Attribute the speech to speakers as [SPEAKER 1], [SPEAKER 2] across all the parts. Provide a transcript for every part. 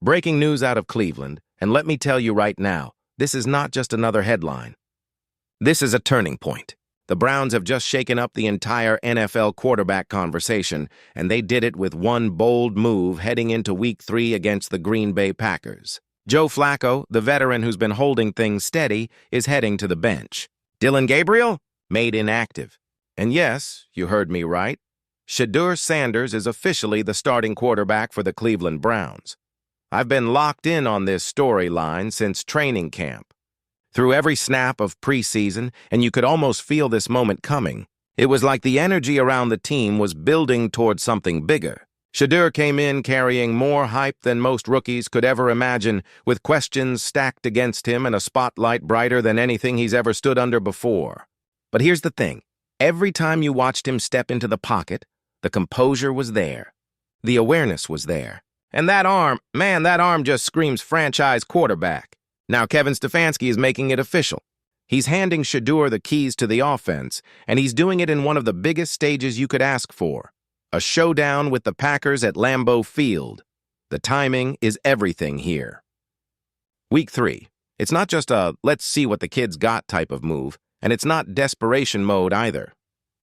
[SPEAKER 1] Breaking news out of Cleveland, and let me tell you right now, this is not just another headline. This is a turning point. The Browns have just shaken up the entire NFL quarterback conversation, and they did it with one bold move heading into Week 3 against the Green Bay Packers. Joe Flacco, the veteran who's been holding things steady, is heading to the bench. Dillon Gabriel? Made inactive. And yes, you heard me right. SHEDEUR Sanders is officially the starting quarterback for the Cleveland Browns. I've been locked in on this storyline since training camp. Through every snap of preseason, and you could almost feel this moment coming. It was like the energy around the team was building towards something bigger. SHEDEUR came in carrying more hype than most rookies could ever imagine, with questions stacked against him and a spotlight brighter than anything he's ever stood under before. But here's the thing. Every time you watched him step into the pocket, the composure was there. The awareness was there. And that arm, man, that arm just screams franchise quarterback. Now Kevin Stefanski is making it official. He's handing SHEDEUR the keys to the offense, and he's doing it in one of the biggest stages you could ask for. A showdown with the Packers at Lambeau Field. The timing is everything here. Week 3. It's not just a let's see what the kids got type of move, and it's not desperation mode either.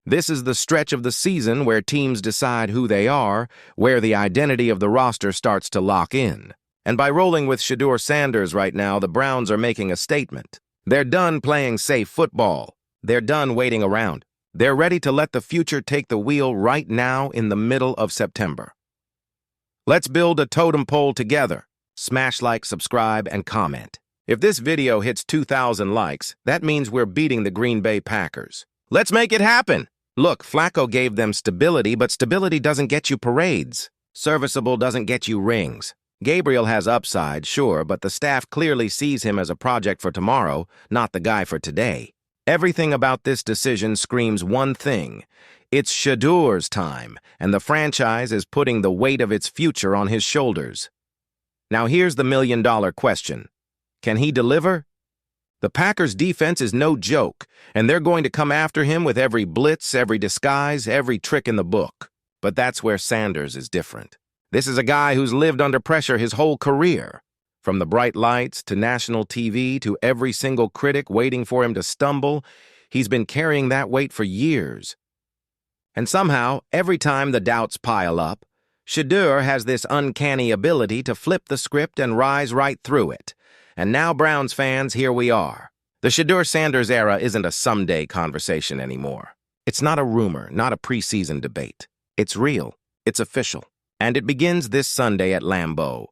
[SPEAKER 1] This is the stretch of the season where teams decide who they are, where the identity of the roster starts to lock in. And by rolling with SHEDEUR Sanders right now, the Browns are making a statement. They're done playing safe football. They're done waiting around. They're ready to let the future take the wheel right now in the middle of September. Let's build a totem pole together. Smash like, subscribe, and comment. If this video hits 2,000 likes, that means we're beating the Green Bay Packers. Let's make it happen! Look, Flacco gave them stability, but stability doesn't get you parades. Serviceable doesn't get you rings. Gabriel has upside, sure, but the staff clearly sees him as a project for tomorrow, not the guy for today. Everything about this decision screams one thing. It's SHEDEUR's time, and the franchise is putting the weight of its future on his shoulders. Now here's the million-dollar question. Can he deliver? The Packers' defense is no joke, and they're going to come after him with every blitz, every disguise, every trick in the book. But that's where Sanders is different. This is a guy who's lived under pressure his whole career. From the bright lights to national TV to every single critic waiting for him to stumble, he's been carrying that weight for years. And somehow, every time the doubts pile up, SHEDEUR has this uncanny ability to flip the script and rise right through it. And now, Browns fans, here we are. The SHEDEUR Sanders era isn't a someday conversation anymore. It's not a rumor, not a preseason debate. It's real. It's official. And it begins this Sunday at Lambeau.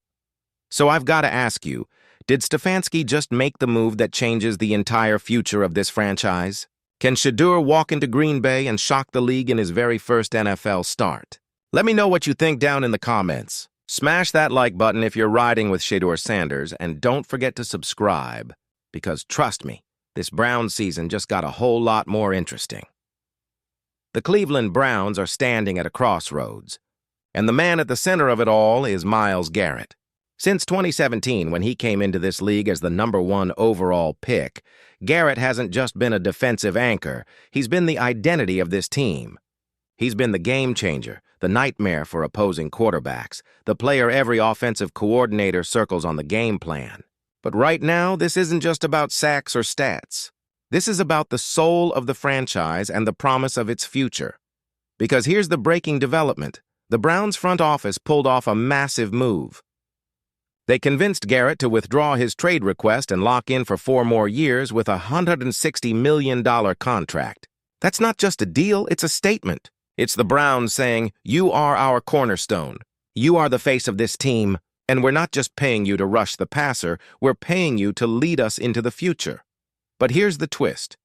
[SPEAKER 1] So I've got to ask you, did Stefanski just make the move that changes the entire future of this franchise? Can SHEDEUR walk into Green Bay and shock the league in his very first NFL start? Let me know what you think down in the comments. Smash that like button if you're riding with SHEDEUR Sanders, and don't forget to subscribe, because trust me, this Browns season just got a whole lot more interesting. The Cleveland Browns are standing at a crossroads, and the man at the center of it all is Myles Garrett. Since 2017, when he came into this league as the #1 overall pick, Garrett hasn't just been a defensive anchor, he's been the identity of this team. He's been the game changer, the nightmare for opposing quarterbacks, the player every offensive coordinator circles on the game plan. But right now, this isn't just about sacks or stats. This is about the soul of the franchise and the promise of its future. Because here's the breaking development. The Browns front office pulled off a massive move. They convinced Garrett to withdraw his trade request and lock in for 4 more years with a $160 million contract. That's not just a deal, it's a statement. It's the Browns saying, you are our cornerstone. You are the face of this team, and we're not just paying you to rush the passer, we're paying you to lead us into the future. But here's the twist.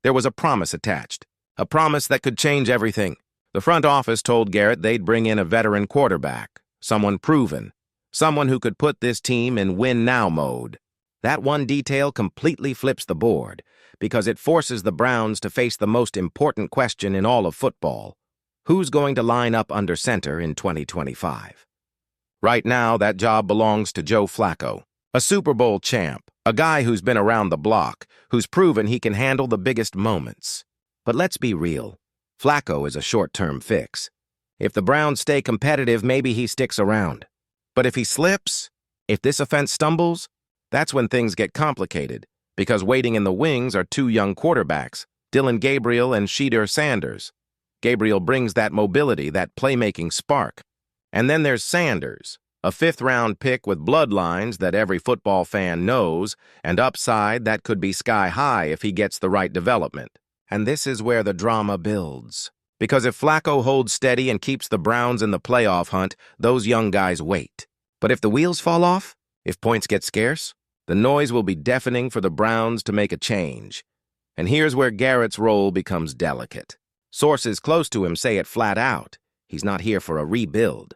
[SPEAKER 1] There was a promise attached, a promise that could change everything. The front office told Garrett they'd bring in a veteran quarterback, someone proven, someone who could put this team in win-now mode. That one detail completely flips the board, because it forces the Browns to face the most important question in all of football. Who's going to line up under center in 2025? Right now, that job belongs to Joe Flacco, a Super Bowl champ, a guy who's been around the block, who's proven he can handle the biggest moments. But let's be real. Flacco is a short-term fix. If the Browns stay competitive, maybe he sticks around. But if he slips, If this offense stumbles, that's when things get complicated, because waiting in the wings are two young quarterbacks, Dylan Gabriel and SHEDEUR Sanders. Gabriel brings that mobility, that playmaking spark. And then there's Sanders, a fifth-round pick with bloodlines that every football fan knows, and upside that could be sky-high if he gets the right development. And this is where the drama builds. Because if Flacco holds steady and keeps the Browns in the playoff hunt, those young guys wait. But if the wheels fall off, if points get scarce, the noise will be deafening for the Browns to make a change. And here's where Garrett's role becomes delicate. Sources close to him say it flat out. He's not here for a rebuild.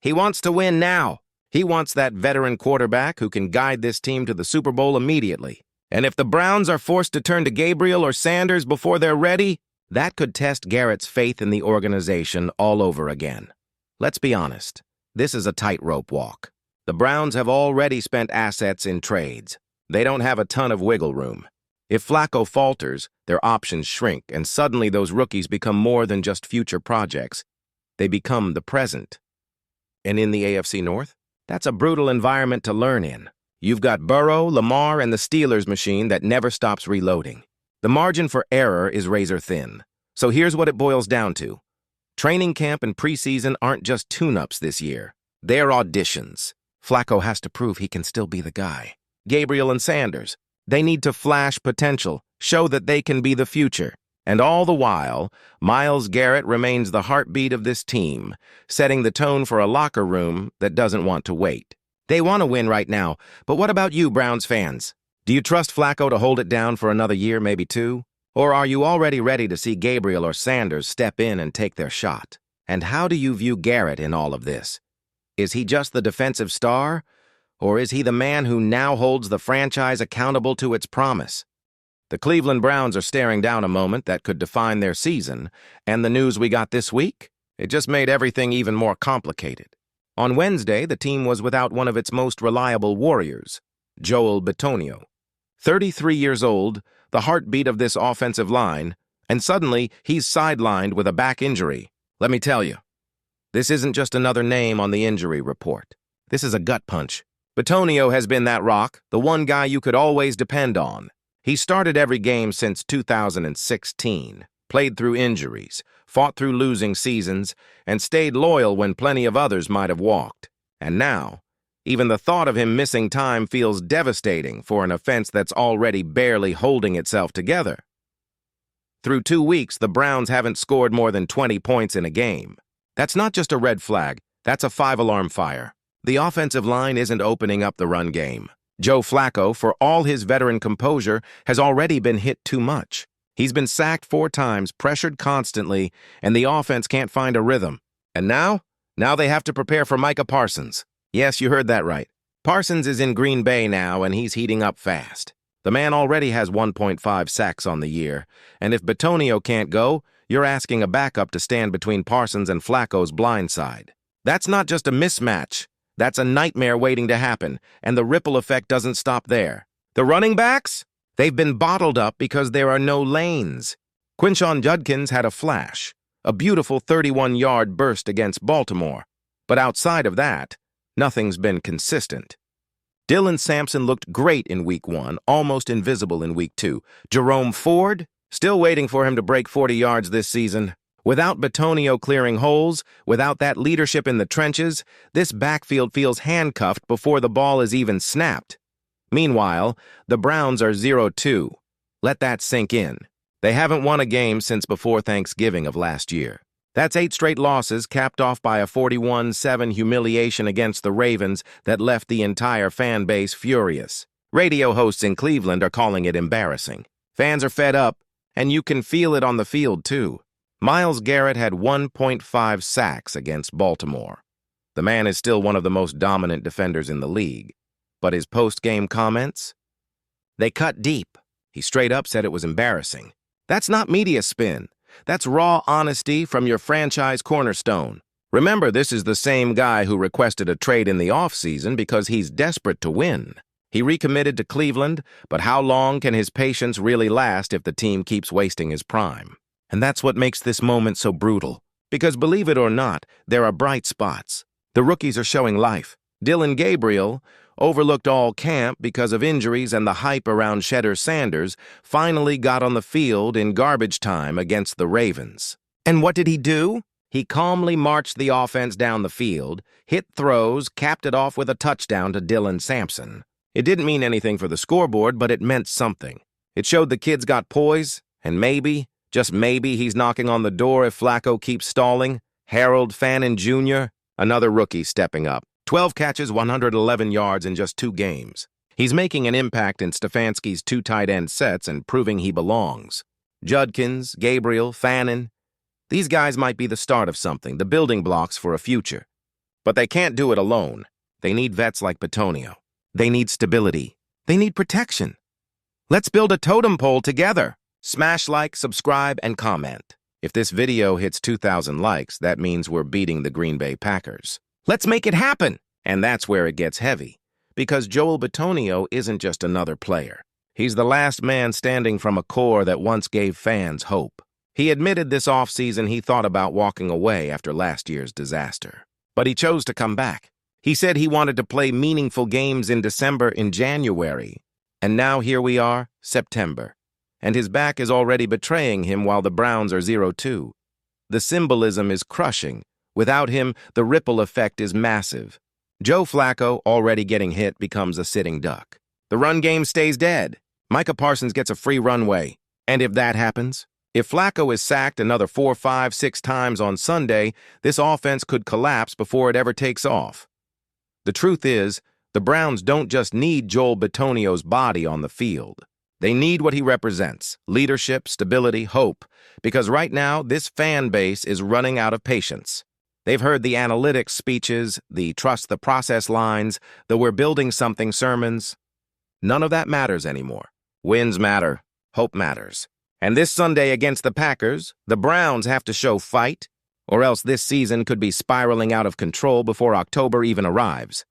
[SPEAKER 1] He wants to win now. He wants that veteran quarterback who can guide this team to the Super Bowl immediately. And if the Browns are forced to turn to Gabriel or Sanders before they're ready, that could test Garrett's faith in the organization all over again. Let's be honest. This is a tightrope walk. The Browns have already spent assets in trades. They don't have a ton of wiggle room. If Flacco falters, their options shrink, and suddenly those rookies become more than just future projects. They become the present. And in the AFC North, that's a brutal environment to learn in. You've got Burrow, Lamar, and the Steelers machine that never stops reloading. The margin for error is razor thin. So here's what it boils down to. Training camp and preseason aren't just tune-ups this year. They're auditions. Flacco has to prove he can still be the guy. Gabriel and Sanders, they need to flash potential, show that they can be the future. And all the while, Myles Garrett remains the heartbeat of this team, setting the tone for a locker room that doesn't want to wait. They want to win right now, but what about you, Browns fans? Do you trust Flacco to hold it down for another year, maybe two? Or are you already ready to see Gabriel or Sanders step in and take their shot? And how do you view Garrett in all of this? Is he just the defensive star? Or is he the man who now holds the franchise accountable to its promise? The Cleveland Browns are staring down a moment that could define their season, and the news we got this week, it just made everything even more complicated. On Wednesday, the team was without one of its most reliable warriors, Joel Bitonio. 33 years old, the heartbeat of this offensive line, and suddenly he's sidelined with a back injury. Let me tell you, this isn't just another name on the injury report. This is a gut punch. Bitonio has been that rock, the one guy you could always depend on. He started every game since 2016, played through injuries, fought through losing seasons, and stayed loyal when plenty of others might have walked. And now, even the thought of him missing time feels devastating for an offense that's already barely holding itself together. Through 2 weeks, the Browns haven't scored more than 20 points in a game. That's not just a red flag, that's a 5-alarm fire. The offensive line isn't opening up the run game. Joe Flacco, for all his veteran composure, has already been hit too much. He's been sacked 4 times, pressured constantly, and the offense can't find a rhythm. And now they have to prepare for Micah Parsons. Yes, you heard that right. Parsons is in Green Bay now, and he's heating up fast. The man already has 1.5 sacks on the year, and if Bitonio can't go, you're asking a backup to stand between Parsons and Flacco's blind side. That's not just a mismatch. That's a nightmare waiting to happen, and the ripple effect doesn't stop there. The running backs? They've been bottled up because there are no lanes. Quinshon Judkins had a flash, a beautiful 31-yard burst against Baltimore. But outside of that, nothing's been consistent. Dylan Sampson looked great in Week 1, almost invisible in Week 2. Jerome Ford? Still waiting for him to break 40 yards this season. Without Bitonio clearing holes, without that leadership in the trenches, this backfield feels handcuffed before the ball is even snapped. Meanwhile, the Browns are 0-2. Let that sink in. They haven't won a game since before Thanksgiving of last year. That's 8 straight losses, capped off by a 41-7 humiliation against the Ravens that left the entire fan base furious. Radio hosts in Cleveland are calling it embarrassing. Fans are fed up, and you can feel it on the field, too. Myles Garrett had 1.5 sacks against Baltimore. The man is still one of the most dominant defenders in the league. But his post-game comments? They cut deep. He straight up said it was embarrassing. That's not media spin. That's raw honesty from your franchise cornerstone. Remember, this is the same guy who requested a trade in the offseason because he's desperate to win. He recommitted to Cleveland, but how long can his patience really last if the team keeps wasting his prime? And that's what makes this moment so brutal. Because believe it or not, there are bright spots. The rookies are showing life. Dylan Gabriel, overlooked all camp because of injuries and the hype around Shedeur Sanders, finally got on the field in garbage time against the Ravens. And what did he do? He calmly marched the offense down the field, hit throws, capped it off with a touchdown to Dylan Sampson. It didn't mean anything for the scoreboard, but it meant something. It showed the kid's got poise, and maybe, just maybe, he's knocking on the door if Flacco keeps stalling. Harold Fannin Jr., another rookie stepping up. 12 catches, 111 yards in just 2 games. He's making an impact in Stefanski's 2 tight end sets and proving he belongs. Judkins, Gabriel, Fannin. These guys might be the start of something, the building blocks for a future. But they can't do it alone. They need vets like Bitonio. They need stability. They need protection. Let's build a totem pole together. Smash like, subscribe, and comment. If this video hits 2,000 likes, that means we're beating the Green Bay Packers. Let's make it happen! And that's where it gets heavy. Because Joel Bitonio isn't just another player. He's the last man standing from a core that once gave fans hope. He admitted this offseason he thought about walking away after last year's disaster. But he chose to come back. He said he wanted to play meaningful games in December and January. And now here we are, September. And his back is already betraying him while the Browns are 0-2. The symbolism is crushing. Without him, the ripple effect is massive. Joe Flacco, already getting hit, becomes a sitting duck. The run game stays dead. Micah Parsons gets a free runway. And if that happens, if Flacco is sacked another 4, 5, 6 times on Sunday, this offense could collapse before it ever takes off. The truth is, the Browns don't just need Joel Bitonio's body on the field. They need what he represents: leadership, stability, hope. Because right now, this fan base is running out of patience. They've heard the analytics speeches, the trust the process lines, the we're building something sermons. None of that matters anymore. Wins matter. Hope matters. And this Sunday against the Packers, the Browns have to show fight, or else this season could be spiraling out of control before October even arrives.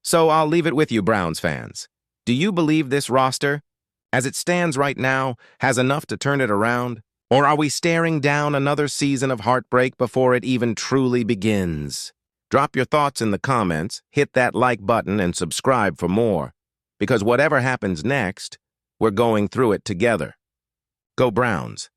[SPEAKER 1] So I'll leave it with you, Browns fans. Do you believe this roster, as it stands right now, has enough to turn it around? Or are we staring down another season of heartbreak before it even truly begins? Drop your thoughts in the comments, hit that like button, and subscribe for more. Because whatever happens next, we're going through it together. Go Browns!